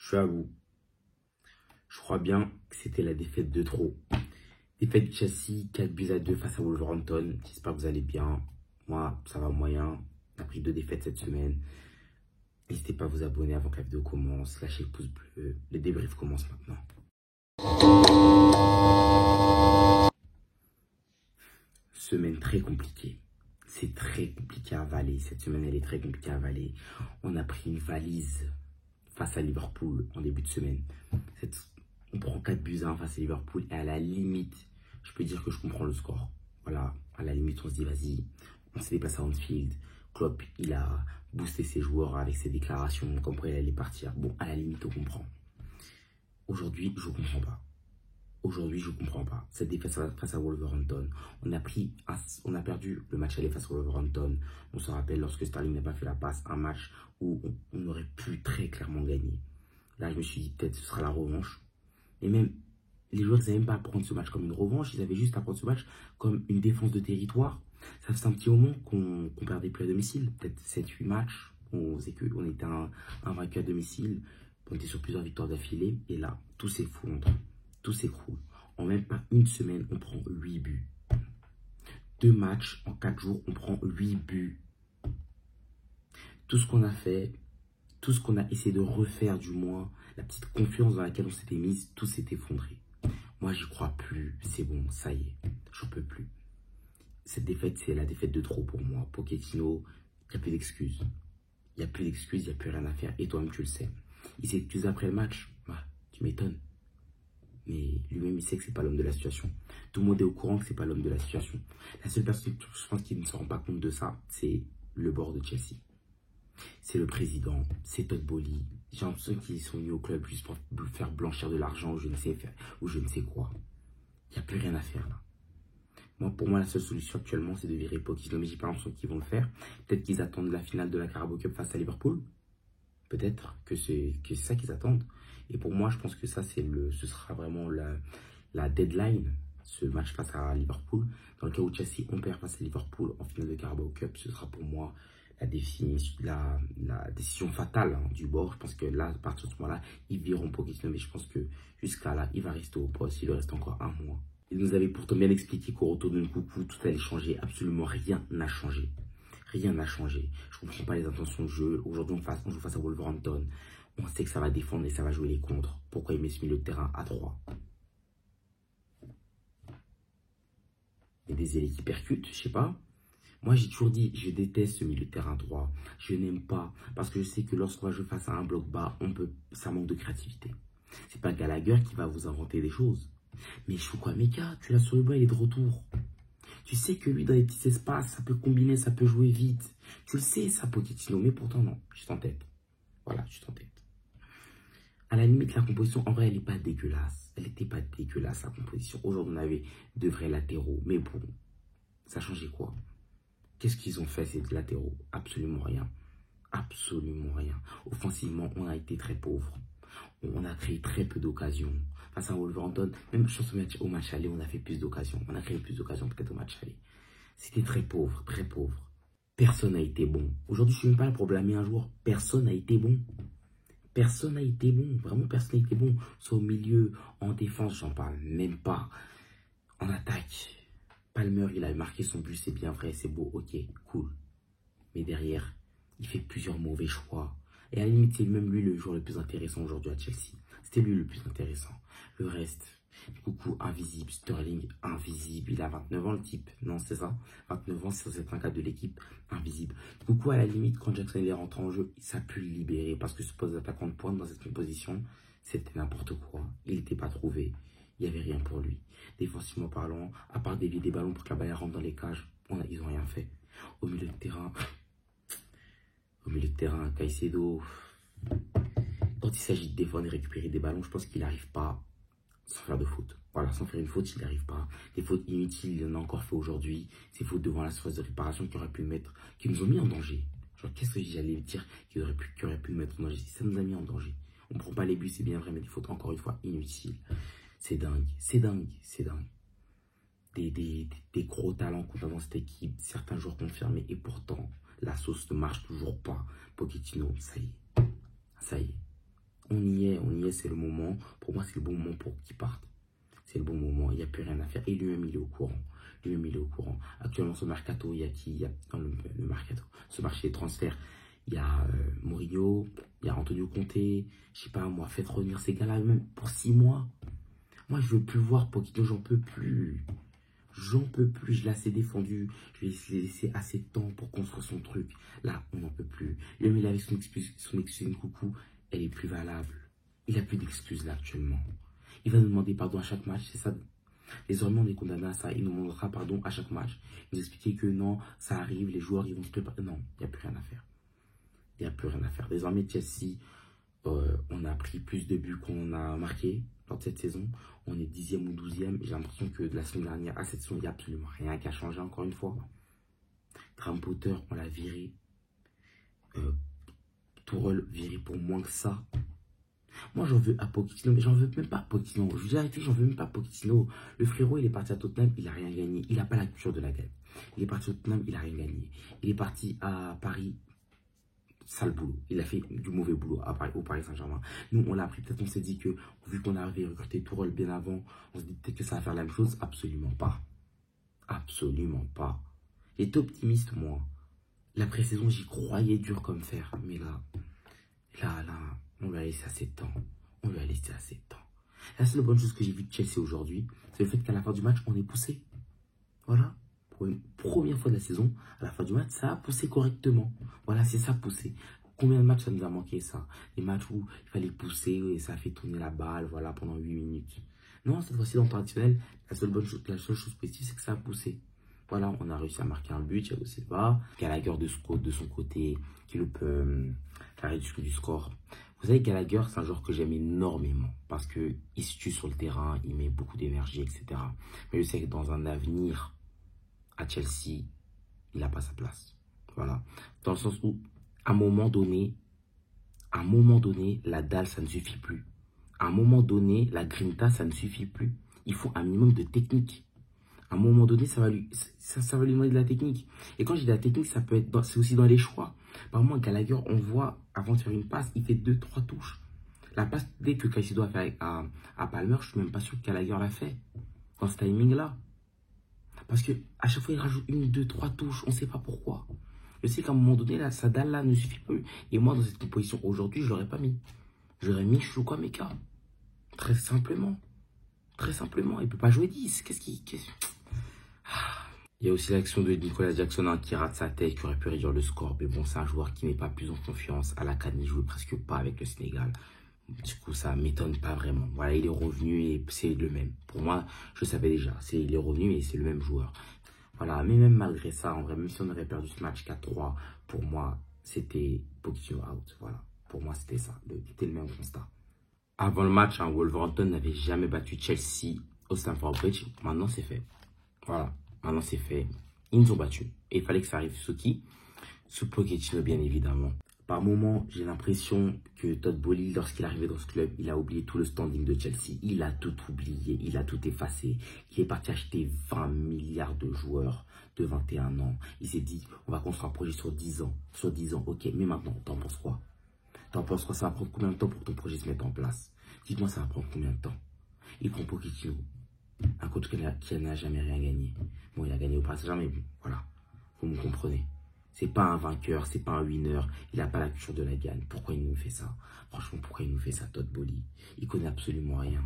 Je suis à vous. Je crois bien que c'était la défaite de trop. Défaite de Chelsea, 4-2 face à Wolverhampton. J'espère que vous allez bien. Moi, ça va moyen. On a pris 2 défaites cette semaine. N'hésitez pas à vous abonner avant que la vidéo commence. Lâchez le pouce bleu. Le débrief commence maintenant. Semaine très compliquée. C'est très compliqué à avaler. Cette semaine, elle est très compliquée à avaler. On a pris une valise face à Liverpool en début de semaine. On prend 4-1 face à Liverpool et à la limite, je peux dire que je comprends le score. Voilà, à la limite, on se dit, vas-y, on s'est déplacé à Anfield. Klopp, il a boosté ses joueurs avec ses déclarations, comme quoi il allait partir. Bon, à la limite, on comprend. Aujourd'hui, je ne comprends pas. Aujourd'hui, je ne comprends pas. Cette défaite face à Wolverhampton, on a perdu le match aller face à Wolverhampton. On se rappelle lorsque Sterling n'a pas fait la passe, un match où on aurait pu très clairement gagner. Là, je me suis dit, peut-être ce sera la revanche. Et même, les joueurs n'avaient même pas à prendre ce match comme une revanche. Ils avaient juste à prendre ce match comme une défense de territoire. Ça faisait un petit moment qu'on perdait plus à domicile. Peut-être 7-8 matchs. On était un vainqueur à domicile. On était sur plusieurs victoires d'affilée. Et là, tout s'effondre. Tout s'écroule. En même pas une semaine, on prend 8 buts. 2 matchs en 4 jours, on prend 8 buts. Tout ce qu'on a fait, tout ce qu'on a essayé de refaire du moins, la petite confiance dans laquelle on s'était mise, tout s'est effondré. Moi, j'y crois plus. C'est bon, ça y est. Je peux plus. Cette défaite, c'est la défaite de trop pour moi. Pochettino, il n'y a plus d'excuses. Il n'y a plus d'excuses, il n'y a plus rien à faire. Et toi-même, tu le sais. Il s'est excusé après le match. Bah, tu m'étonnes. Mais lui-même, il sait que c'est pas l'homme de la situation. Tout le monde est au courant que c'est pas l'homme de la situation. La seule personne, je pense, qui ne se rend pas compte de ça, c'est le board de Chelsea. C'est le président, c'est Todd Boehly. J'ai l'impression qu'ils sont venus au club juste pour faire blanchir de l'argent ou je ne sais quoi. Il n'y a plus rien à faire là. Pour moi, la seule solution actuellement, c'est de virer Pochettino, mais j'ai pas l'impression qu'ils vont le faire. Peut-être qu'ils attendent la finale de la Carabao Cup face à Liverpool. Peut-être que c'est ça qu'ils attendent. Et pour moi, je pense que ça, ce sera vraiment la deadline, ce match face à Liverpool. Dans le cas où Chelsea, on perd face à Liverpool en finale de Carabao Cup, ce sera pour moi la décision fatale du board. Je pense que là, à partir de ce moment-là, ils vireront Pochettino, mais je pense que jusqu'à là, il va rester au poste. Il lui reste encore un mois. Il nous avait pourtant bien expliqué qu'au retour de Nkunku, tout allait changer. Absolument rien n'a changé. Rien n'a changé. Je ne comprends pas les intentions de jeu. Aujourd'hui, on joue face à Wolverhampton. On sait que ça va défendre et ça va jouer les contres. Pourquoi il met ce milieu de terrain à 3? Il y a des ailiers qui percutent, je sais pas. Moi, j'ai toujours dit, je déteste ce milieu de terrain droit. Je n'aime pas. Parce que je sais que lorsqu'on va jouer face à un bloc bas, ça manque de créativité. C'est pas Gallagher qui va vous inventer des choses. Mais Chukwuemeka, tu l'as sur le banc, il est de retour. Tu sais que lui, dans les petits espaces, ça peut combiner, ça peut jouer vite. Tu le sais, ça, Pochettino, mais pourtant, non. Je suis en tête. Voilà, je suis en tête. À la limite, la composition, en vrai, elle n'est pas dégueulasse. Elle n'était pas dégueulasse, la composition. Aujourd'hui, on avait 2 vrais latéraux. Mais bon, ça changeait quoi? Qu'est-ce qu'ils ont fait, ces latéraux? Absolument rien. Absolument rien. Offensivement, on a été très pauvre. On a créé très peu d'occasions. Face à Wolverhampton, même je pense au match aller, on a fait plus d'occasions. On a créé plus d'occasions peut-être au match aller. C'était très pauvre, très pauvre. Personne n'a été bon. Aujourd'hui, je ne suis même pas là pour blâmer un joueur. Personne n'a été bon. Personne n'a été bon. Vraiment, personne n'a été bon. Soit au milieu, en défense, j'en parle même pas. En attaque, Palmer, il a marqué son but, c'est bien vrai, c'est beau, ok, cool. Mais derrière, il fait plusieurs mauvais choix. Et à la limite, c'est même lui le joueur le plus intéressant aujourd'hui à Chelsea. C'était lui le plus intéressant. Le reste, Coucou invisible, Sterling invisible. Il a 29 ans le type, non c'est ça? 29 ans, c'est un cadre de l'équipe invisible. Coucou à la limite, quand Jackson est rentré en jeu, ça a pu le libérer. Parce que ce poste d'attaquant de pointe dans cette composition, c'était n'importe quoi. Il n'était pas trouvé. Il n'y avait rien pour lui. Défensivement parlant, à part dévier des ballons pour que la balle rentre dans les cages, ils n'ont rien fait. Au milieu de terrain, Caicedo, quand il s'agit de défendre et récupérer des ballons, je pense qu'il n'arrive pas sans faire de faute. Voilà, sans faire une faute, il n'arrive pas. Des fautes inutiles, il en a encore fait aujourd'hui. Ces fautes devant la surface de réparation qui nous ont mis en danger. Genre, qu'est-ce que j'allais dire qui aurait pu nous mettre en danger? Ça nous a mis en danger. On ne prend pas les buts, c'est bien vrai, mais des fautes, encore une fois, inutiles. C'est dingue, c'est dingue, c'est dingue. Des gros talents qu'on a dans cette équipe, certains joueurs confirmés, et pourtant, la sauce ne marche toujours pas. Pochettino, ça y est. Ça y est. on y est, c'est le moment. Pour moi, c'est le bon moment pour qu'il parte. C'est le bon moment, il n'y a plus rien à faire. Et lui-même, il est au courant. Lui-même, il est au courant. Actuellement, ce mercato, il y a qui? Il y a, dans le mercato, ce marché des transferts, il y a Mourinho, il y a Antonio Conte. Je sais pas, moi, faites revenir ces gars-là, même pour 6 mois. Moi, je veux plus voir Pochettino, j'en peux plus. J'en peux plus, je l'ai assez défendu. Je lui ai laissé assez de temps pour construire son truc. Là, on n'en peut plus. Lui, il avait son excuse coucou, elle est plus valable. Il n'a plus d'excuses là actuellement. Il va nous demander pardon à chaque match, c'est ça. Désormais, on est condamné à ça. Il nous demandera pardon à chaque match. Il nous expliquer que non, ça arrive, les joueurs, ils vont se préparer. Non, il n'y a plus rien à faire. Il n'y a plus rien à faire. Désormais, Chelsea, on a pris plus de buts qu'on a marqué lors de cette saison. On est 10e ou 12e. J'ai l'impression que de la semaine dernière à cette saison, il n'y a absolument rien qui a changé encore une fois. Graham Potter, on l'a viré. Tourelle viré pour moins que ça. Moi, j'en veux à Pochettino, mais j'en veux même pas à Pochettino. Je vous dis la vérité, j'en veux même pas à Pochettino. Le frérot, il est parti à Tottenham, il n'a rien gagné. Il n'a pas la culture de la gagne. Il est parti à Tottenham, il n'a rien gagné. Il est parti à Paris, sale boulot. Il a fait du mauvais boulot à Paris, au Paris Saint-Germain. Nous, on l'a appris. Peut-être on s'est dit que, vu qu'on avait recruté Tourelle bien avant, on se dit peut-être que ça va faire la même chose. Absolument pas. Absolument pas. J'étais optimiste, moi. La pré-saison, j'y croyais dur comme fer. Mais là, on lui a laissé assez de temps. On lui a laissé assez de temps. La seule bonne chose que j'ai vue de Chelsea aujourd'hui, c'est le fait qu'à la fin du match, on est poussé. Voilà. Pour une première fois de la saison, à la fin du match, ça a poussé correctement. Voilà, c'est ça, pousser. Combien de matchs ça nous a manqué, ça? Des matchs où il fallait pousser et ça a fait tourner la balle, voilà, pendant 8 minutes. Non, cette fois-ci, dans le temps additionnel, la seule chose positive, c'est que ça a poussé. Voilà, on a réussi à marquer un but, Thiago Silva. Gallagher de son côté, qui loupe la réduction du score. Vous savez, Gallagher, c'est un joueur que j'aime énormément parce qu'il se tue sur le terrain, il met beaucoup d'énergie, etc. Mais je sais que dans un avenir à Chelsea, il n'a pas sa place. Voilà. Dans le sens où, à un moment donné, la dalle, ça ne suffit plus. À un moment donné, la grinta, ça ne suffit plus. Il faut un minimum de technique. À un moment donné, ça va lui demander de la technique. Et quand j'ai de la technique, ça peut être, c'est aussi dans les choix. Par exemple, Gallagher, on voit, avant de faire une passe, il fait 2-3 touches. La passe, dès que Caicedo a fait à Palmer, je ne suis même pas sûr que Gallagher l'a fait. Dans ce timing-là. Parce qu'à chaque fois, il rajoute 1, 2, 3 touches. On ne sait pas pourquoi. Je sais qu'à un moment donné, là, sa dalle-là ne suffit plus. Et moi, dans cette composition, aujourd'hui, je ne l'aurais pas mis. J'aurais mis Chukwuemeka. Très simplement. Très simplement. Il ne peut pas jouer 10. Il y a aussi l'action de Nicolas Jackson hein, qui rate sa tête, qui aurait pu réduire le score. Mais bon, c'est un joueur qui n'est pas plus en confiance. À la CAN, il ne joue presque pas avec le Sénégal. Du coup, ça ne m'étonne pas vraiment. Voilà, il est revenu et c'est le même. Pour moi, je savais déjà. Il est revenu et c'est le même joueur. Voilà, mais même malgré ça, en vrai, même si on aurait perdu ce match 4-3, pour moi, c'était Pochettino out. Voilà, pour moi, c'était ça. C'était le même constat. Avant le match, hein, Wolverhampton n'avait jamais battu Chelsea au Stamford Bridge. Maintenant, c'est fait. Voilà, maintenant, c'est fait. Ils nous ont battus. Et il fallait que ça arrive sous qui? Sous Pochettino, bien évidemment. Par moments, j'ai l'impression que Todd Boehly, lorsqu'il est arrivé dans ce club, il a oublié tout le standing de Chelsea. Il a tout oublié, il a tout effacé. Il est parti acheter 20 milliards de joueurs de 21 ans. Il s'est dit, on va construire un projet sur 10 ans. Sur 10 ans, ok, mais maintenant, t'en penses quoi? T'en penses quoi? Ça va prendre combien de temps pour que ton projet se mette en place? Dites-moi, ça va prendre combien de temps? Il prend Pochettino, un coach qui n'a jamais rien gagné. Bon, il a gagné au Paris Saint-Germain, mais bon, voilà, vous me comprenez. C'est pas un vainqueur, c'est pas un winner. Il n'a pas la culture de la gagne. Pourquoi il nous fait ça? Franchement, pourquoi il nous fait ça, Todd Boehly? Il connaît absolument rien.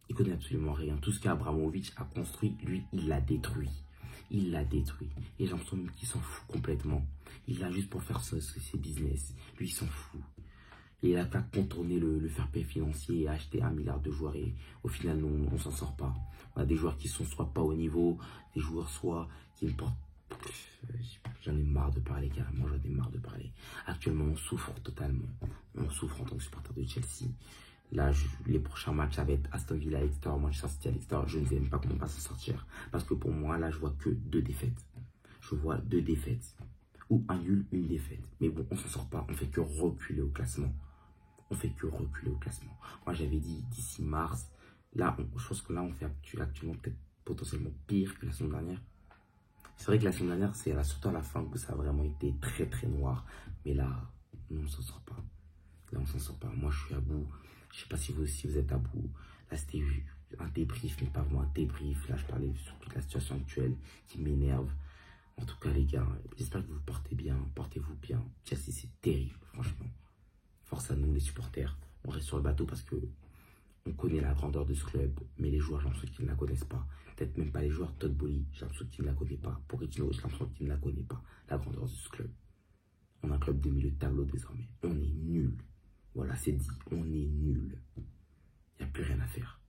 Il connaît absolument rien. Tout ce qu'Abramovich a construit, lui, il l'a détruit. Il l'a détruit. Et j'ai l'impression même qu'il s'en fout complètement. Il l'a juste pour faire ses business. Lui, il s'en fout. Il a qu'à contourner le fair play financier et acheter 1 milliard de joueurs. Et au final, on s'en sort pas. On a des joueurs qui sont soit pas au niveau, des joueurs soit qui ne portent. J'en ai marre de parler, carrément, j'en ai marre de parler. Actuellement, on souffre totalement. On souffre en tant que supporter de Chelsea. Là, les prochains matchs, ça va être Aston Villa à l'extérieur, Manchester City à l'extérieur. Je ne sais même pas comment on va s'en sortir. Parce que pour moi, là, je vois que 2 défaites. Je vois 2 défaites. Ou un nul, une défaite. Mais bon, on s'en sort pas. On fait que reculer au classement. On fait que reculer au classement. Moi, j'avais dit d'ici mars. Là, je pense que là, on fait actuellement peut-être potentiellement pire que la semaine dernière. C'est vrai que la semaine dernière, c'est surtout à la fin que ça a vraiment été très très noir. Mais là, on ne s'en sort pas. Là, on s'en sort pas. Moi, je suis à bout. Je sais pas si vous aussi, vous êtes à bout. Là, c'était un débrief, mais pas vraiment un débrief. Là, je parlais sur toute la situation actuelle qui m'énerve. En tout cas, les gars, j'espère que vous vous portez bien. Portez-vous bien. Chelsea, c'est terrible, franchement. Force à nous, les supporters. On reste sur le bateau parce que on connaît la grandeur de ce club, mais les joueurs, j'ai l'impression qu'ils ne la connaissent pas. Peut-être même pas les joueurs. Todd Boehly, j'ai l'impression qu'ils ne la connaissent pas. Pochettino, j'ai l'impression qu'ils ne la connaissent pas. La grandeur de ce club. On a un club de milieu de tableau désormais. On est nul. Voilà, c'est dit. On est nul. Il n'y a plus rien à faire.